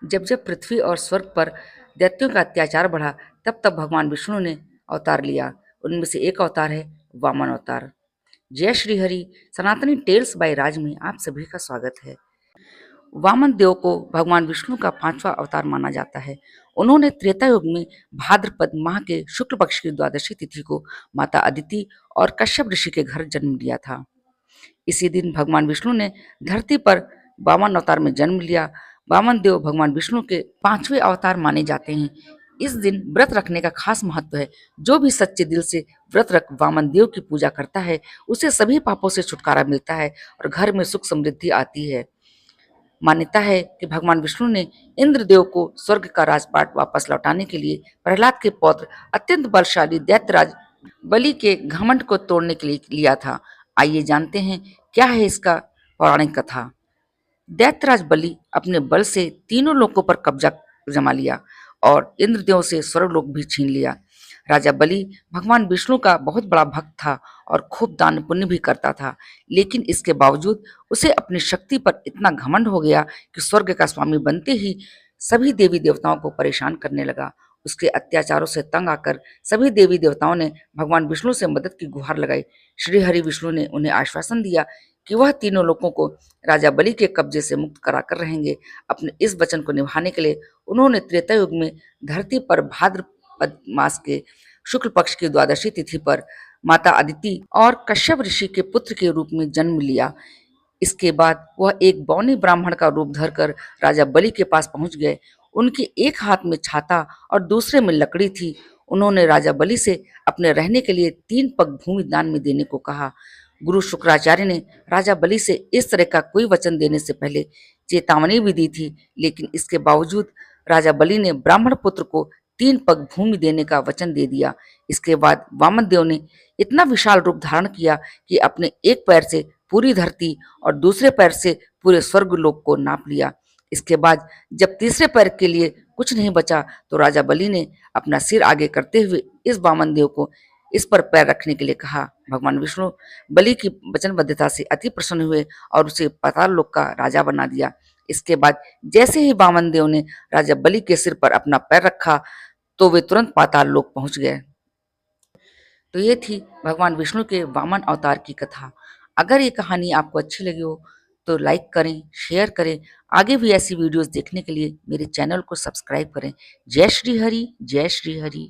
जब जब पृथ्वी और स्वर्ग पर दैत्यों का अत्याचार बढ़ा, तब तब भगवान विष्णु ने अवतार लिया। उनमें से एक अवतार है वामन अवतार। जय श्री हरि। सनातनी टेल्स बाय राज में आप सभी का स्वागत है। वामन देव को भगवान विष्णु का पांचवा अवतार माना जाता है। उन्होंने त्रेता युग में भाद्रपद माह के शुक्ल पक्ष की द्वादशी तिथि को माता अदिति और कश्यप ऋषि के घर जन्म लिया था। इसी दिन भगवान विष्णु ने धरती पर वामन अवतार में जन्म लिया। वामन देव भगवान विष्णु के पांचवें अवतार माने जाते हैं। इस दिन व्रत रखने का खास महत्व है। जो भी सच्चे दिल से व्रत रख वामन देव की पूजा करता है, उसे सभी पापों से छुटकारा मिलता है और घर में सुख समृद्धि आती है। मान्यता है कि भगवान विष्णु ने इंद्रदेव को स्वर्ग का राजपाट वापस लौटाने के लिए प्रहलाद के पौत्र अत्यंत बलशाली दैत्यराज बलि के घमंड को तोड़ने के लिए लिया था। आइए जानते हैं क्या है इसका पौराणिक कथा। दैत्यराज बलि अपने बल से तीनों लोकों पर कब्जा जमा लिया और इंद्रदेव से स्वर्गलोक भी छीन लिया। राजा बलि भगवान विष्णु का बहुत बड़ा भक्त था और खूब दान पुण्य भी करता था, लेकिन इसके बावजूद उसे अपनी शक्ति पर इतना घमंड हो गया कि स्वर्ग का स्वामी बनते ही सभी देवी देवताओं को परेशान करने लगा। उसके अत्याचारों से तंग आकर सभी देवी देवताओं ने भगवान विष्णु से मदद की गुहार लगाई। श्री हरि विष्णु ने उन्हें आश्वासन दिया कि वह तीनों लोगों को राजा बलि के कब्जे से मुक्त कराकर रहेंगे। अपने इस वचन को निभाने के लिए उन्होंने त्रेता युग में धरती पर भाद्रपद मास के शुक्ल पक्ष की द्वादशी तिथि पर माता अदिति और कश्यप ऋषि के पुत्र के रूप में जन्म लिया। इसके बाद वह एक बौने ब्राह्मण का रूप धरकर राजा बलि के पास पहुंच गए। उनके एक हाथ में छाता और दूसरे में लकड़ी थी। उन्होंने राजा बलि से अपने रहने के लिए 3 पग भूमि दान में देने को कहा। गुरु शुक्राचार्य ने राजा बलि से इस तरह का कोई वचन देने से पहले चेतावनी भी दी थी, लेकिन इसके बावजूद राजा बलि ने ब्राह्मण पुत्र को 3 पग भूमि देने का वचन दे दिया। इसके बाद वामन देव ने इतना विशाल रूप धारण किया कि अपने एक पैर से पूरी धरती और दूसरे पैर से पूरे स्वर्गलोक को नाप लिया। इसके बाद जब तीसरे पैर के लिए कुछ नहीं बचा, तो राजा बलि ने अपना सिर आगे करते हुए इस वामन देव को इस पर पैर रखने के लिए कहा। भगवान विष्णु बलि की वचनबद्धता से अति प्रसन्न हुए और उसे पाताल लोक का राजा बना दिया। इसके बाद जैसे ही वामन देव ने राजा बलि के सिर पर अपना पैर रखा, तो वे तुरंत पाताल लोक पहुंच गए। तो ये थी भगवान विष्णु के वामन अवतार की कथा। अगर ये कहानी आपको अच्छी लगी हो तो लाइक करें, शेयर करें। आगे भी ऐसी वीडियोस देखने के लिए मेरे चैनल को सब्सक्राइब करें। जय श्री हरि, जय श्री हरि।